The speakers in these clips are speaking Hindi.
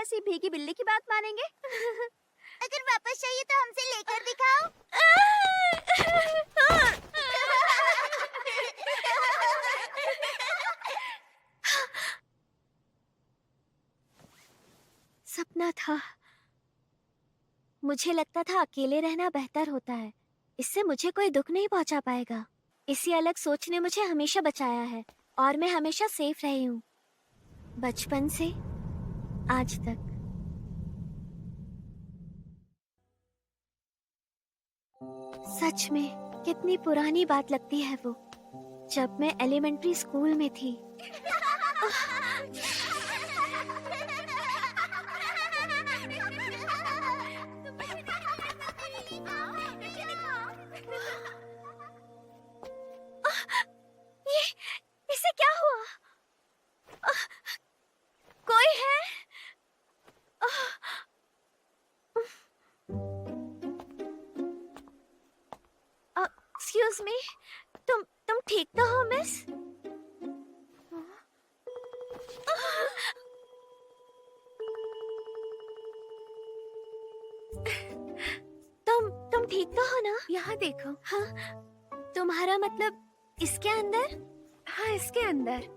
ऐसी भीगी बिल्ली की बात मानेंगे? अगर वापस चाहिए तो हमसे लेकर दिखाओ। सपना था। मुझे लगता था अकेले रहना बेहतर होता है, इससे मुझे कोई दुख नहीं पहुंचा पाएगा। इसी अलग सोच ने मुझे हमेशा बचाया है और मैं हमेशा सेफ रही हूँ, बचपन से आज तक। सच में कितनी पुरानी बात लगती है वो, जब मैं एलिमेंट्री स्कूल में थी। ये इसे क्या हुआ? कोई है? एक्सक्यूज मी, तुम ठीक तो हो मिस? तुम ठीक तो हो ना? यहाँ देखो। हाँ, तुम्हारा मतलब इसके अंदर? हाँ, इसके अंदर।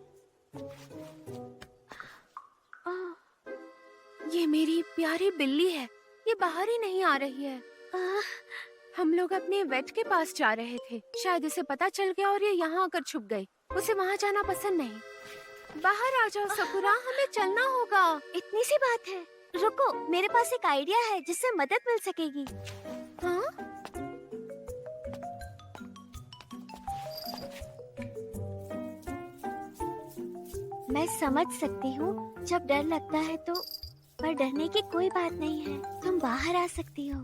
ये मेरी प्यारी बिल्ली है, ये बाहर ही नहीं आ रही है। हम लोग अपने वेट के पास जा रहे थे, शायद उसे पता चल गया और ये यहाँ आकर छुप गई। उसे वहाँ जाना पसंद नहीं। बाहर आ जाओ सकुरा, हमें चलना होगा। इतनी सी बात है, रुको, मेरे पास एक आइडिया है जिससे मदद मिल सकेगी। हाँ? मैं समझ सकती हूँ जब डर लगता है तो, पर डरने की कोई बात नहीं है। तुम बाहर आ सकती हो।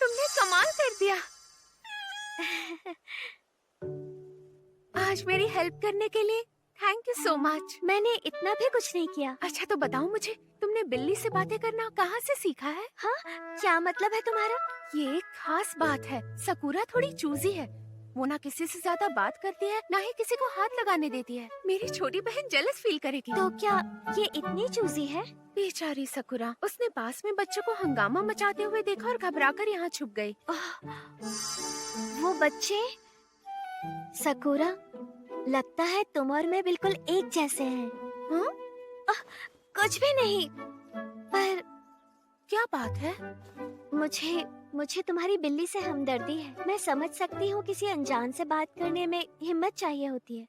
तुमने कमाल कर दिया। आज मेरी हेल्प करने के लिए थैंक यू सो मच। मैंने इतना भी कुछ नहीं किया। अच्छा तो बताओ मुझे, तुमने बिल्ली से बातें करना कहाँ से सीखा है? हाँ, क्या मतलब है तुम्हारा? ये एक खास बात है। सकुरा थोड़ी चूजी है, वो ना किसी से ज्यादा बात करती है, ना ही किसी को हाथ लगाने देती है। मेरी छोटी बहन जेलस फील करेगी। तो क्या ये इतनी चूजी है? बेचारी सकुरा, उसने पास में बच्चों को हंगामा मचाते हुए देखा और घबराकर यहाँ छुप गई। वो बच्चे? सकुरा, लगता है तुम और मैं बिल्कुल एक जैसे हैं। हाँ? कुछ भी नहीं, पर क्या बात है? मुझे तुम्हारी बिल्ली से हमदर्दी है। मैं समझ सकती हूँ किसी अनजान से बात करने में हिम्मत चाहिए होती है।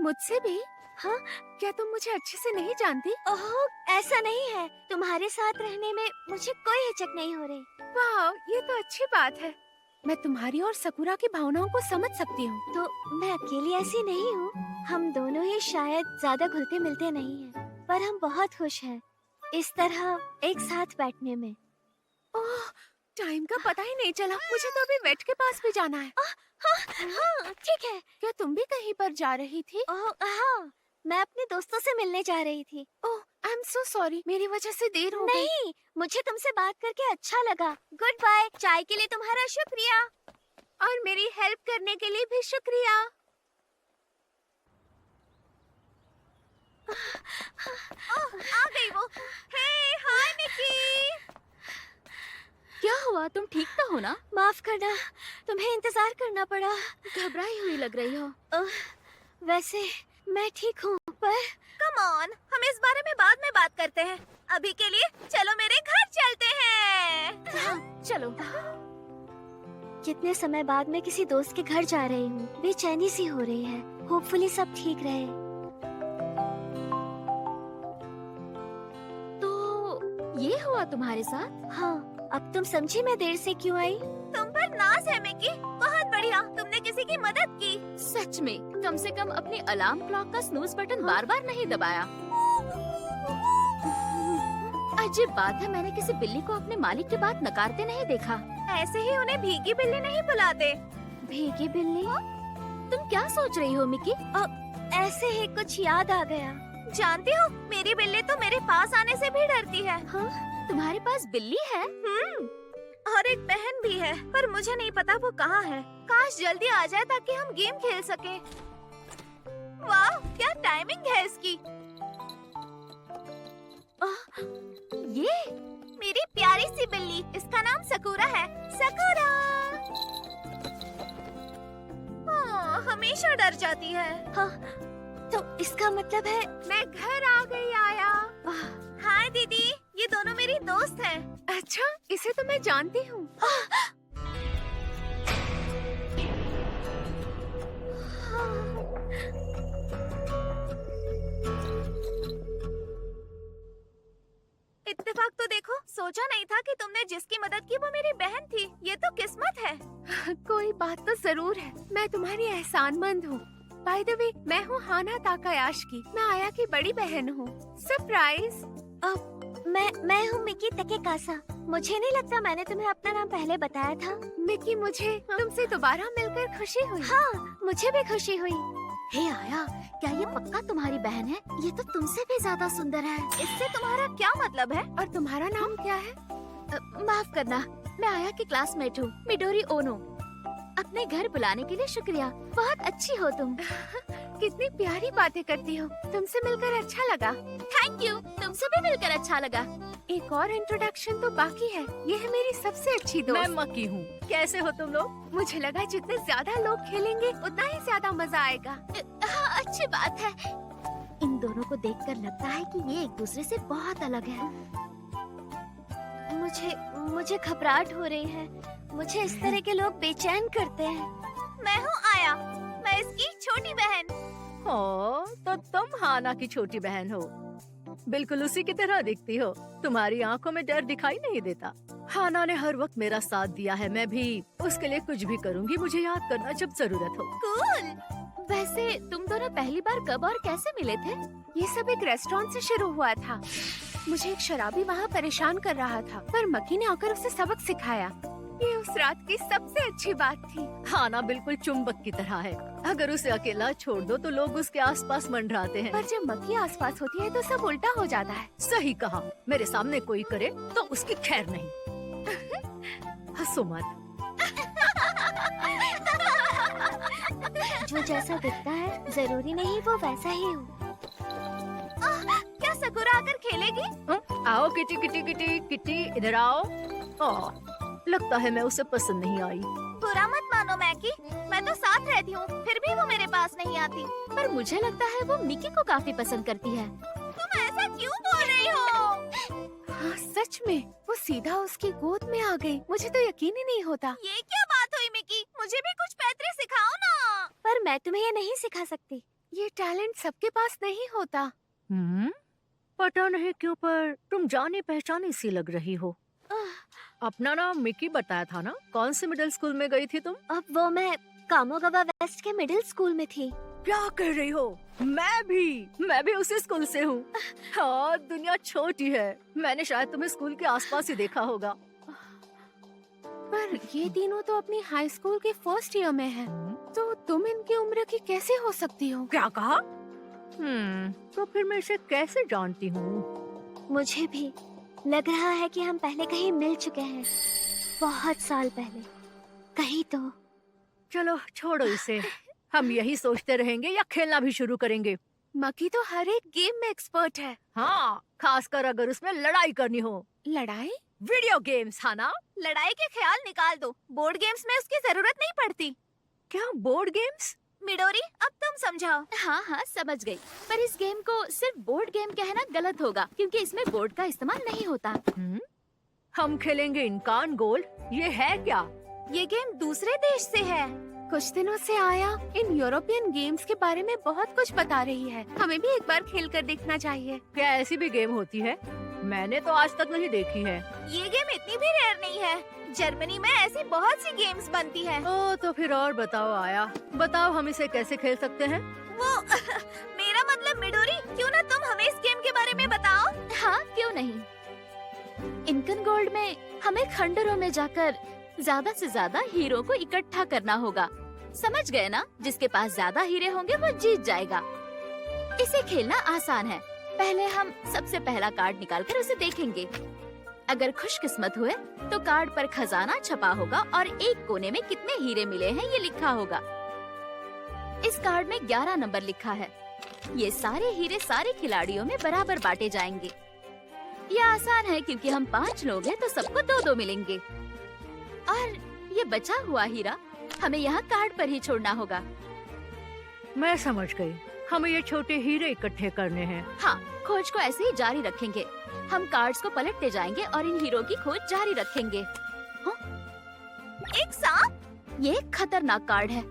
मुझसे भी? हाँ? क्या तुम मुझे अच्छे से नहीं जानती? ओह, ऐसा नहीं है। तुम्हारे साथ रहने में मुझे कोई हिचक नहीं हो रही। वाह, ये तो अच्छी बात है। मैं तुम्हारी और सकुरा की भावनाओं को समझ सकती हूँ। तो मैं अकेली ऐसी नहीं हूँ। हम दोनों ही शायद ज्यादा घुलते मिलते नहीं हैं, पर हम बहुत खुश हैं इस तरह एक साथ बैठने में। ओह, टाइम का पता ही नहीं चला। मुझे तो अभी वेट के पास भी जाना है। हाँ, ठीक है। क्या तुम भी कहीं पर जा रही थी? ओह हाँ, मैं अपने दोस्तों से मिलने जा रही थी। ओह, आई एम सो सॉरी, मेरी वजह से देर हो गई। नहीं, मुझे तुमसे बात करके अच्छा लगा। Good bye. चाय के लिए तुम्हारा शुक्रिया। और मेरी हेल्प करने के लिए भी शुक्रिया। आ गई वो। हे, हाय मिकी। क्या हुआ, तुम ठीक तो हो ना? माफ करना, तुम्हें इंतजार करना पड़ा। घबराई हुई लग रही हो। वैसे मैं ठीक हूँ, पर कम ऑन, हम इस बारे में बाद में बात करते हैं। अभी के लिए चलो मेरे घर चलते हैं। हाँ, चलो। कितने समय बाद मैं किसी दोस्त के घर जा रही हूँ। बेचैनी सी हो रही है। होपफुली सब ठीक रहे। तो ये हुआ तुम्हारे साथ? हाँ, अब तुम समझी मैं देर से क्यों आई? तुम पर नाज है मिकी, बहुत बढ़िया। तुमने किसी की मदद की। सच में, कम से कम अपनी अलार्म क्लॉक का स्नूज बटन बार बार नहीं दबाया। अजीब बात है, मैंने किसी बिल्ली को अपने मालिक की बात नकारते नहीं देखा। ऐसे ही उन्हें भीगी बिल्ली नहीं बुलाते। भीगी बिल्ली? तुम क्या सोच रही हो मिकी? ऐसे ही कुछ याद आ गया। जानती हो, मेरी बिल्ली तो मेरे पास आने से भी डरती है। हाँ? तुम्हारे पास बिल्ली है? और एक बहन भी है, पर मुझे नहीं पता वो कहाँ है। काश जल्दी आ जाए ताकि हम गेम खेल सके। वाह, क्या टाइमिंग है इसकी। ये मेरी प्यारी सी बिल्ली, इसका नाम सकूरा है। सकूरा हमेशा डर जाती है। हाँ, तो इसका मतलब है मैं घर आ गई आया। हाय दीदी, ये दोनों मेरी दोस्त हैं। अच्छा, इसे तो मैं जानती हूँ। इत्तेफाक तो देखो, सोचा नहीं था कि तुमने जिसकी मदद की वो मेरी बहन थी। ये तो किस्मत है। कोई बात तो जरूर है, मैं तुम्हारी एहसानमंद हूँ। बाय द वे, मैं हूँ हाना ताकायाशी, मैं आया की बड़ी बहन हूँ। सरप्राइज। मैं हूँ मिकी तकेकासा। मुझे नहीं लगता मैंने तुम्हें अपना नाम पहले बताया था। मिकी, मुझे तुमसे दोबारा मिलकर खुशी हुई। हाँ, मुझे भी खुशी हुई। हे आया, क्या ये पक्का तुम्हारी बहन है? ये तो तुमसे भी ज्यादा सुंदर है। इससे तुम्हारा क्या मतलब है? और तुम्हारा नाम क्या है? माफ करना, मैं आया की क्लासमेट हूँ, मिडोरी ओनो। अपने घर बुलाने के लिए शुक्रिया, बहुत अच्छी हो तुम। कितनी प्यारी बातें करती हो। तुमसे मिलकर अच्छा लगा। थैंक यू, तुमसे भी मिलकर अच्छा लगा। एक और इंट्रोडक्शन तो बाकी है। ये है मेरी सबसे अच्छी मैं दोस्त। मक्की हूँ। कैसे हो तुम लोग? मुझे लगा जितने ज्यादा लोग खेलेंगे उतना ही ज्यादा मजा आएगा। हाँ, अच्छी बात है। इन दोनों को देखकर लगता है कि ये एक दूसरे से बहुत अलग है। मुझे घबराहट हो रही है। मुझे इस तरह के लोग बेचैन करते हैं। मैं हूँ आया, मैं इसकी छोटी बहन। हो, तो तुम हाना की छोटी बहन हो। बिल्कुल उसी की तरह दिखती हो। तुम्हारी आंखों में डर दिखाई नहीं देता। हाना ने हर वक्त मेरा साथ दिया है। मैं भी उसके लिए कुछ भी करूँगी। मुझे याद करना जब जरूरत हो। कूल। वैसे तुम दोनों पहली बार कब और कैसे मिले थे? ये सब एक रेस्टोरेंट से शुरू हुआ था। मुझे एक शराबी वहाँ परेशान कर रहा था, पर मक्की ने आकर उसे सबक सिखाया। ये उस रात की सबसे अच्छी बात थी। हाना बिल्कुल चुंबक की तरह है। अगर उसे अकेला छोड़ दो तो लोग उसके आसपास मंडराते हैं। पर जब मक्की आसपास होती है तो सब उल्टा हो जाता है। सही कहा। मेरे सामने कोई करे तो उसकी खैर नहीं। हंसो मत। जो जैसा दिखता है जरूरी नहीं वो वैसा ही हो। क्या सकूरा आकर खेलेगी? आओ किटी किटी किटी किटी, इधर आओ। लगता है मैं उसे पसंद नहीं आई। बुरा मत मानो मैकी, मैं तो साथ रहती हूँ, फिर भी वो मेरे पास नहीं आती। पर मुझे लगता है वो मिकी को काफी पसंद करती है। तुम ऐसा क्यों बोल रही हो? हाँ, सच में वो सीधा उसकी गोद में आ गई। मुझे तो यकीन ही नहीं होता। ये क्या बात हुई मिकी? मुझे भी कुछ पैतरे सिखाओ ना। पर मैं तुम्हें ये नहीं सिखा सकती। ये टैलेंट सबके पास नहीं होता। पता नहीं क्यों, पर तुम जानी पहचानी सी लग रही हो। अपना नाम मिकी बताया था ना? कौन से मिडिल स्कूल में गई थी तुम? अब वो मैं कामोगावा वेस्ट के मिडिल स्कूल में थी। क्या कर रही हो? मैं भी उसी स्कूल से हूँ। हाँ, दुनिया छोटी है। मैंने शायद तुम्हें स्कूल के आसपास ही देखा होगा। पर ये तीनों तो अपनी हाई स्कूल के फर्स्ट ईयर में हैं। तो तुम इनकी उम्र की कैसे हो सकती हो? क्या कहा? तो फिर मैं इसे कैसे जानती हूँ? मुझे भी लग रहा है कि हम पहले कहीं मिल चुके हैं, बहुत साल पहले कहीं तो। चलो छोड़ो इसे। हम यही सोचते रहेंगे या खेलना भी शुरू करेंगे? मक्की तो हर एक गेम में एक्सपर्ट है। हाँ, खासकर अगर उसमें लड़ाई करनी हो। लड़ाई? वीडियो गेम्स, हाना। लड़ाई के ख्याल निकाल दो, बोर्ड गेम्स में उसकी जरूरत नहीं पड़ती। क्या बोर्ड गेम्स? मिडोरी, अब तुम समझाओ। हाँ हाँ, समझ गई। पर इस गेम को सिर्फ बोर्ड गेम कहना गलत होगा, क्योंकि इसमें बोर्ड का इस्तेमाल नहीं होता। हम खेलेंगे इनकान गोल्ड। ये है क्या? ये गेम दूसरे देश से है। कुछ दिनों से आया इन यूरोपियन गेम्स के बारे में बहुत कुछ बता रही है। हमें भी एक बार खेल कर देखना चाहिए। क्या ऐसी भी गेम होती है? मैंने तो आज तक नहीं देखी है। ये गेम इतनी भी रेयर नहीं है। जर्मनी में ऐसी बहुत सी गेम्स बनती है। ओ, तो फिर और बताओ आया। बताओ हम इसे कैसे खेल सकते हैं? वो मेरा मतलब मिडोरी, क्यों ना तुम हमें इस गेम के बारे में बताओ। हाँ, क्यों नहीं। इनकन गोल्ड में हमें खंडरों में जाकर ज्यादा से ज्यादा हीरो को इकट्ठा करना होगा। समझ गए ना? जिसके पास ज्यादा हीरे होंगे वो जीत जाएगा। इसे खेलना आसान है। पहले हम सबसे पहला कार्ड निकालकर उसे देखेंगे। अगर खुशकिस्मत हुए तो कार्ड पर खजाना छपा होगा और एक कोने में कितने हीरे मिले हैं ये लिखा होगा। इस कार्ड में 11 नंबर लिखा है। ये सारे हीरे सारे खिलाड़ियों में बराबर बांटे जाएंगे। आसान है क्योंकि हम 5 लोग हैं तो सबको 2-2 मिलेंगे। और ये बचा हुआ हीरा हमें यहाँ कार्ड पर ही छोड़ना होगा। मैं समझ गई, हमें ये छोटे हीरे इकट्ठे करने हैं। हाँ, खोज को ऐसे ही जारी रखेंगे। हम कार्ड्स को पलटते जाएंगे और इन हीरो की खोज जारी रखेंगे। एक सांप? ये एक खतरनाक कार्ड है।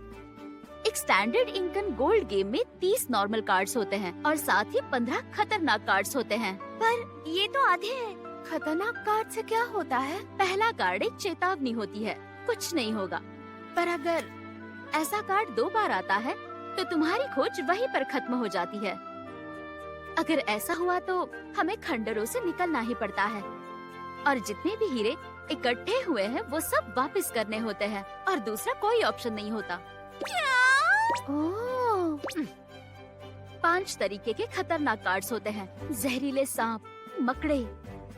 एक स्टैंडर्ड इंकन गोल्ड गेम में 30 नॉर्मल कार्ड्स होते हैं और साथ ही 15 खतरनाक कार्ड्स होते हैं। पर ये तो आधे हैं। खतरनाक कार्ड से क्या होता है? पहला कार्ड एक चेतावनी होती है, कुछ नहीं होगा। पर अगर ऐसा कार्ड 2 बार आता है तो तुम्हारी खोज वहीं पर खत्म हो जाती है। अगर ऐसा हुआ तो हमें खंडरों से निकलना ही पड़ता है और जितने भी हीरे इकट्ठे हुए हैं वो सब वापस करने होते हैं और दूसरा कोई ऑप्शन नहीं होता। ओह, 5 तरीके के खतरनाक कार्ड्स होते हैं। जहरीले सांप, मकड़े,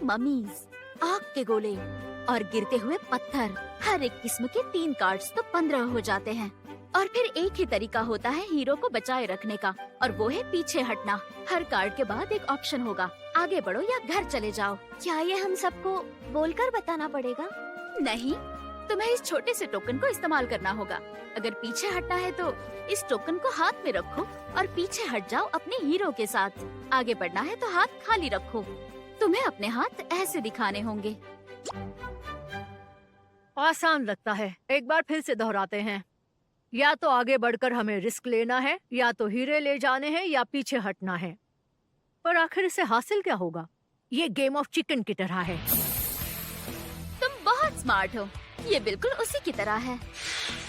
ममीज, आग के गोले और गिरते हुए पत्थर। हर एक किस्म के 3 कार्ड्स तो 15 हो जाते हैं। और फिर एक ही तरीका होता है हीरो को बचाए रखने का और वो है पीछे हटना। हर कार्ड के बाद एक ऑप्शन होगा, आगे बढ़ो या घर चले जाओ। क्या ये हम सबको बोलकर बताना पड़ेगा? नहीं, तुम्हें इस छोटे से टोकन को इस्तेमाल करना होगा। अगर पीछे हटना है तो इस टोकन को हाथ में रखो और पीछे हट जाओ अपने हीरो के साथ। आगे बढ़ना है तो हाथ खाली रखो। तुम्हें अपने हाथ ऐसे दिखाने होंगे। आसान लगता है, एक बार फिर से दोहराते हैं। या तो आगे बढ़कर हमें रिस्क लेना है, या तो हीरे ले जाने हैं, या पीछे हटना है। पर आखिर इसे हासिल क्या होगा? ये गेम ऑफ चिकन की तरह है। तुम बहुत स्मार्ट हो। ये बिल्कुल उसी की तरह है।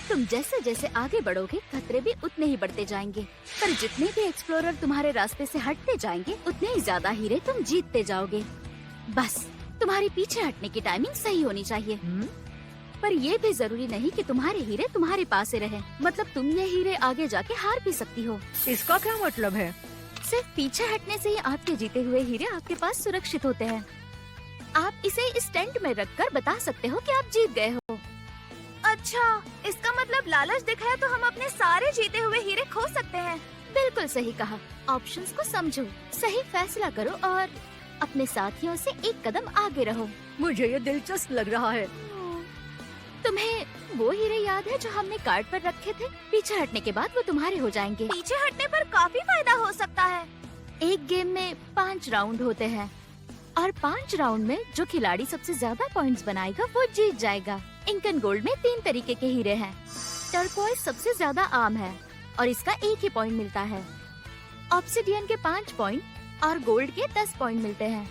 तुम जैसे जैसे आगे बढ़ोगे खतरे भी उतने ही बढ़ते जाएंगे। पर जितने भी एक्सप्लोरर तुम्हारे रास्ते से हटते जाएंगे उतने ही ज्यादा हीरे तुम जीतते जाओगे। बस तुम्हारी पीछे हटने की टाइमिंग सही होनी चाहिए। पर ये भी जरूरी नहीं कि तुम्हारे हीरे तुम्हारे पास ही रहें। मतलब तुम ये हीरे आगे जाके हार भी सकती हो। इसका क्या मतलब है? सिर्फ पीछे हटने से ही आपके जीते हुए हीरे आपके पास सुरक्षित होते हैं। आप इसे इस टेंट में रखकर बता सकते हो कि आप जीत गए हो। अच्छा, इसका मतलब लालच दिखाया तो हम अपने सारे जीते हुए हीरे खो सकते हैं। बिल्कुल सही कहा। ऑप्शंस को समझो, सही फैसला करो और अपने साथियों से एक कदम आगे रहो। मुझे ये दिलचस्प लग रहा है। तुम्हें वो हीरे याद है जो हमने कार्ड पर रखे थे? पीछे हटने के बाद वो तुम्हारे हो जाएंगे। पीछे हटने पर काफी फायदा हो सकता है। एक गेम में 5 राउंड होते हैं और 5 राउंड में जो खिलाड़ी सबसे ज्यादा पॉइंट्स बनाएगा वो जीत जाएगा। इंकन गोल्ड में 3 तरीके के हीरे हैं। टर्कोइज सबसे ज्यादा आम है और इसका 1 ही पॉइंट मिलता है। ऑब्सिडियन के 5 पॉइंट और गोल्ड के 10 पॉइंट मिलते हैं।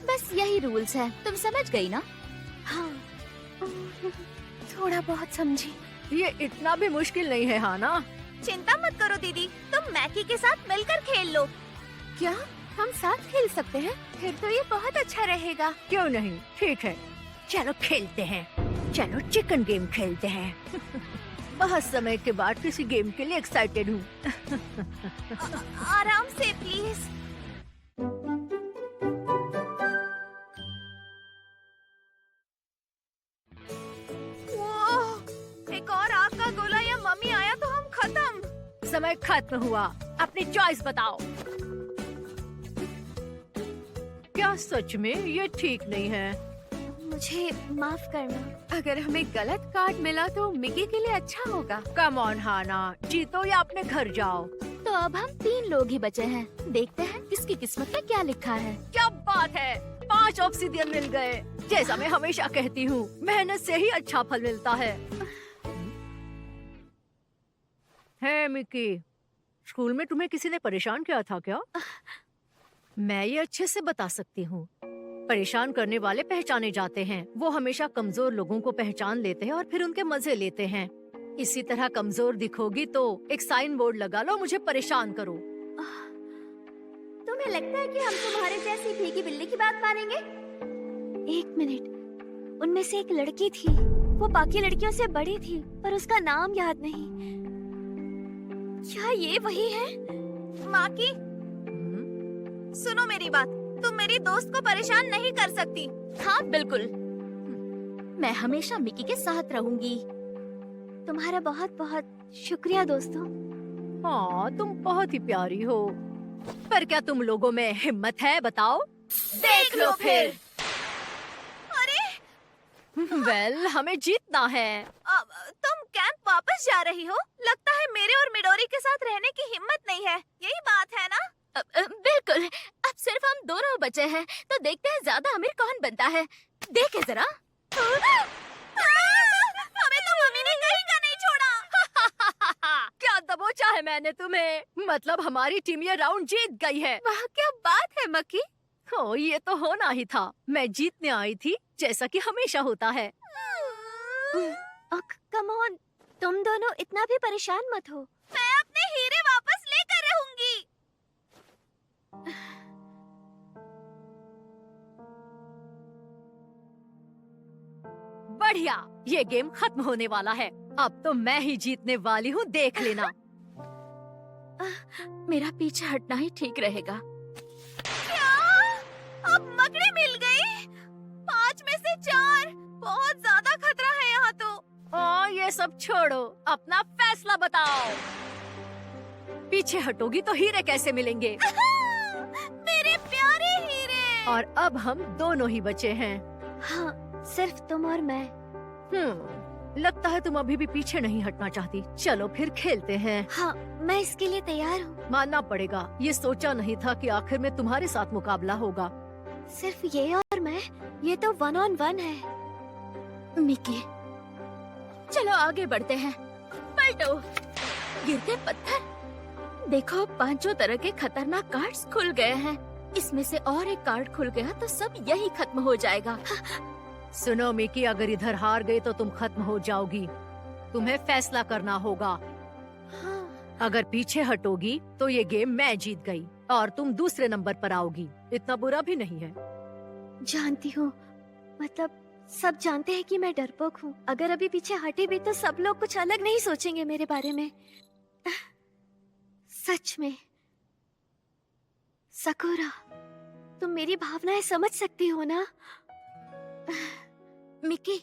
बस यही रूल्स है। तुम समझ गई ना? हाँ, थोड़ा बहुत समझी। ये इतना भी मुश्किल नहीं है, हाँ ना? चिंता मत करो दीदी, तुम मैकी के साथ मिलकर खेल लो। क्या हम साथ खेल सकते हैं? फिर तो ये बहुत अच्छा रहेगा। क्यों नहीं, ठीक है, चलो खेलते हैं। चलो चिकन गेम खेलते हैं। बहुत समय के बाद किसी गेम के लिए एक्साइटेड हूँ। आराम से प्लीज। एक और आग का गोला या मम्मी आया तो हम खत्म। समय खत्म हुआ, अपनी चॉइस बताओ। क्या सच में ये ठीक नहीं है? मुझे माफ करना। अगर हमें गलत कार्ड मिला तो मिकी के लिए अच्छा होगा। कम ऑन हाना, जीतो या अपने घर जाओ। तो अब हम 3 लोग ही बचे हैं। देखते हैं किसकी किस्मत में क्या लिखा है। क्या बात है, 5 ऑब्सिडियन मिल गए। जैसा मैं हमेशा कहती हूँ, मेहनत से ही अच्छा फल मिलता है। है मिकी, स्कूल में तुम्हें किसी ने परेशान किया था क्या? मैं ये अच्छे से बता सकती हूँ। परेशान करने वाले पहचाने जाते हैं। वो हमेशा कमजोर लोगों को पहचान लेते हैं और फिर उनके मजे लेते हैं। इसी तरह कमजोर दिखोगी तो एक साइन बोर्ड लगा लो, मुझे परेशान करो। तुम्हें लगता है कि हम तुम्हारे जैसी भीगी बिल्ली की बात मानेंगे? 1 मिनट, उनमें से एक लड़की थी। वो बाकी लड़कियों से बड़ी थी पर उसका नाम याद नहीं। क्या ये वही है? माकी, सुनो मेरी बात, तुम मेरी दोस्त को परेशान नहीं कर सकती। हाँ बिल्कुल, मैं हमेशा मिकी के साथ रहूंगी। तुम्हारा बहुत बहुत शुक्रिया दोस्तों। हाँ, तुम बहुत ही प्यारी हो। पर क्या तुम लोगों में हिम्मत है, बताओ? देख लो फिर। अरे वेल, हमें जीतना है। तुम कैंप वापस जा रही हो? लगता है मेरे और मिडोरी के साथ रहने की हिम्मत नहीं है। यही बात है ना? बिल्कुल। अब सिर्फ हम दोनों बचे हैं, तो देखते हैं ज्यादा अमीर कौन बनता है। देखे जरा। हमें तो मम्मी ने कहीं का नहीं छोड़ा। क्या दबोचा है मैंने तुम्हें? मतलब हमारी टीम ये राउंड जीत गई है। वाह क्या बात है मक्की। हो, ये तो होना ही था। मैं जीतने आई थी, जैसा कि हमेशा होता है। कम ऑन, तुम दोनों इतना भी परेशान मत हो। मैं अपने हीरे वापस लेकर रहूंगी। बढ़िया, ये गेम खत्म होने वाला है। अब तो मैं ही जीतने वाली हूँ, देख लेना। मेरा पीछे हटना ही ठीक रहेगा। क्या? अब मकड़ी मिल गई? 5 में से 4। बहुत ज्यादा खतरा है यहाँ तो। ये सब छोड़ो, अपना फैसला बताओ। पीछे हटोगी तो हीरे कैसे मिलेंगे? मेरे प्यारे हीरे। और अब हम दोनों ही बचे हैं। हाँ, सिर्फ तुम और मैं। लगता है तुम अभी भी पीछे नहीं हटना चाहती। चलो फिर खेलते हैं। हाँ, मैं इसके लिए तैयार हूँ। मानना पड़ेगा, ये सोचा नहीं था कि आखिर में तुम्हारे साथ मुकाबला होगा। सिर्फ ये और मैं, ये तो 1 on 1 है। मिकी, चलो आगे बढ़ते हैं। पलटो। गिरते पत्थर। देखो, 5 तरह के खतरनाक कार्ड्स खुल गए हैं। इसमें से और एक कार्ड खुल गया तो सब यही खत्म हो जाएगा। सुनो मिकी, अगर इधर हार गए तो तुम खत्म हो जाओगी। तुम्हें फैसला करना होगा। हाँ, अगर पीछे हटोगी तो ये गेम मैं जीत गई और तुम दूसरे नंबर पर आओगी। इतना बुरा भी नहीं है। जानती हूँ, मतलब सब जानते हैं कि मैं डरपोक हूँ। अगर अभी पीछे हटी भी तो सब लोग कुछ अलग नहीं सोचेंगे मेरे बारे में। सच में सकूरा, तुम मेरी भावनाएं समझ सकती हो ना? मिकी,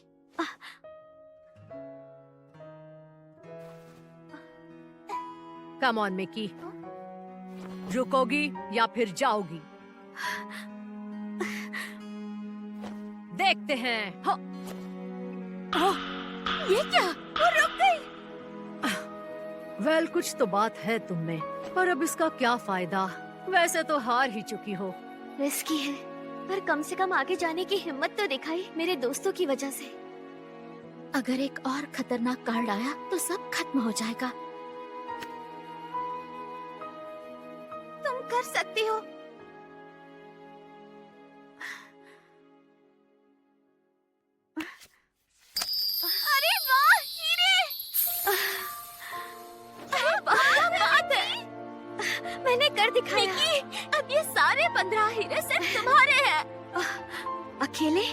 कम ऑन मिकी, रुकोगी या फिर जाओगी? देखते हैं। ये क्या? वो रुक गई। वेल, कुछ तो बात है तुम में, पर अब इसका क्या फायदा? वैसे तो हार ही चुकी हो। रिस्की है, पर कम से कम आगे जाने की हिम्मत तो दिखाई मेरे दोस्तों की वजह से। अगर एक और खतरनाक कार्ड आया तो सब खत्म हो जाएगा। तुम कर सकती हो। अरे वाह, हीरे। अरे वाह, बात है। मैंने कर दिखाया। मिकी, अब ये सारे 15 हीरे सिर्फ तुम्हारे हैं। अकेले?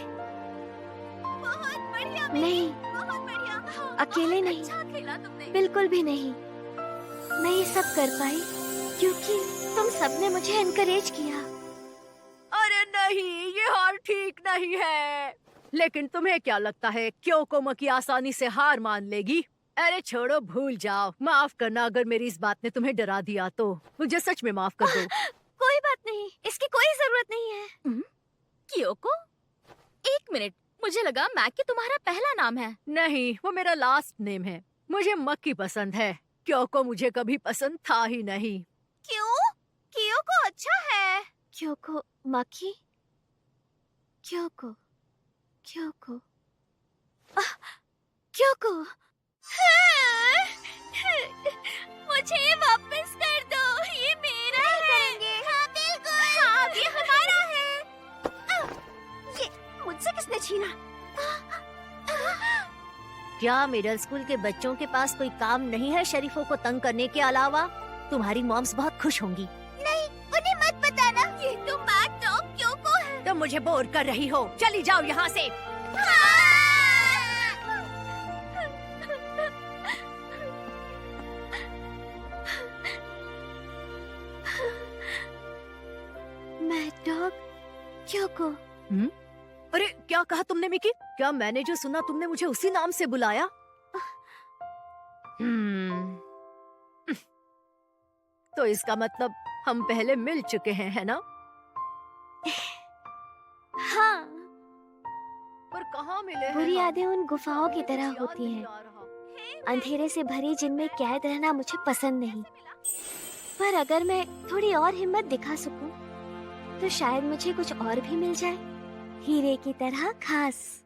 बहुत बढ़िया मिकी, नहीं, बहुत बढ़िया। अकेले नहीं, अच्छा खेला तुमने। बिल्कुल भी नहीं। मैं ये सब कर पाई क्योंकि तुम सबने मुझे एनकरेज किया। अरे नहीं, ये हार ठीक नहीं है। लेकिन तुम्हें क्या लगता है क्योको मकी आसानी से हार मान लेगी? अरे छोड़ो, भूल जाओ। माफ करना अगर मेरी इस बात ने तुम्हें डरा दिया तो। मुझे सच में माफ कर दो। कोई बात नहीं, इसकी कोई जरूरत नहीं है। क्योको? 1 मिनट, मुझे लगा मैकी तुम्हारा पहला नाम है। नहीं, वो मेरा लास्ट नेम है। मुझे मक्की पसंद है। क्योको मुझे कभी पसंद था ही नहीं। क्यों? क्योको अच्छा है। क्योको मक्खी? Kyoko Kyoko Kyoko? मुझे ये वापस कर दो, ये मेरा है। हाँ बिल्कुल। हाँ, ये हमारा है। ये मुझसे किसने छीना? क्या मिडिल स्कूल के बच्चों के पास कोई काम नहीं है शरीफों को तंग करने के अलावा? तुम्हारी मॉम्स बहुत खुश होंगी। नहीं, उन्हें मत बताना। ये तो मैक डॉग क्योको है। तुम मुझे बोर कर रही हो, चली जाओ यहाँ से। Mad dog Kyoko? अरे क्या कहा तुमने मिकी? क्या मैंने जो सुना तुमने मुझे उसी नाम से बुलाया? तो इसका मतलब हम पहले मिल चुके हैं, है ना? कहाँ मिले हैं बुरी हम? यादें उन गुफाओं की तरह याद होती नहीं हैं, आ रहा। अंधेरे से भरी जिनमें कैद रहना मुझे पसंद नहीं। पर अगर मैं थोड़ी और हिम्मत दिखा सकूं, तो शायद मुझे कुछ और भी मिल जाए, हीरे की तरह खास।